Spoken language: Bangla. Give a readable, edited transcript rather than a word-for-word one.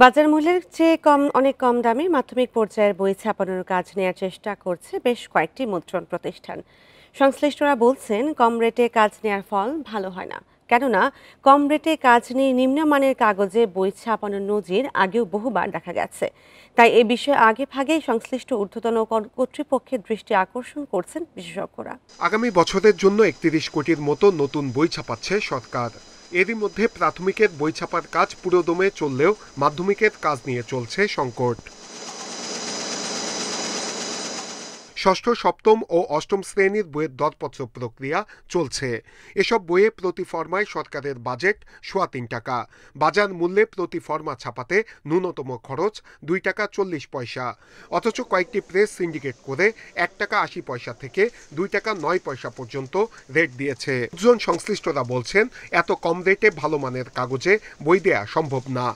বাজার মূল্যের চেয়ে অনেক কম দামে মাধ্যমিক পর্যায়ের বই ছাপানোর কাজ নেয়ার চেষ্টা করছে বেশ কয়েকটি মুদ্রণ প্রতিষ্ঠান। সংশ্লিষ্টরা বলছেন কম রেটে কাজ নেয়ার ফল ভালো হয় না, কেননা কম রেটে কাজ নিয়ে নিম্নমানের কাগজে বই ছাপানোর নজির আগেও বহুবার দেখা গেছে। তাই এ বিষয়ে আগে ভাগেই সংশ্লিষ্ট ঊর্ধ্বতন কর্তৃপক্ষের দৃষ্টি আকর্ষণ করছেন বিশেষজ্ঞরা। আগামী বছরের জন্য ৩১ কোটির মতো নতুন বই ছাপাচ্ছে সরকার। এরই মধ্যে প্রাথমিকের বই ছাপার কাজ পুরোদমে চললেও মাধ্যমিকের কাজ নিয়ে চলছে সংকট। ষষ্ঠ, সপ্তম ও অষ্টম শ্রেণীর বইয়ের দরপত্র প্রক্রিয়া চলছে। এসব বইয়ে প্রতি ফরমায় সরকারের বাজেট ৩.৫ টাকা। বাজার মূল্যে প্রতি ফরমা ছাপাতে ন্যূনতম খরচ ২ টাকা ৪০ পয়সা। অথচ কয়েকটি প্রেস সিন্ডিকেট করে ১ টাকা ৮০ পয়সা থেকে ২ টাকা ৯ পয়সা পর্যন্ত রেট দিয়েছে। দুজন সংশ্লিষ্টরা বলছেন, এত কম রেটে ভালো মানের কাগজে বই দেয়া সম্ভব না।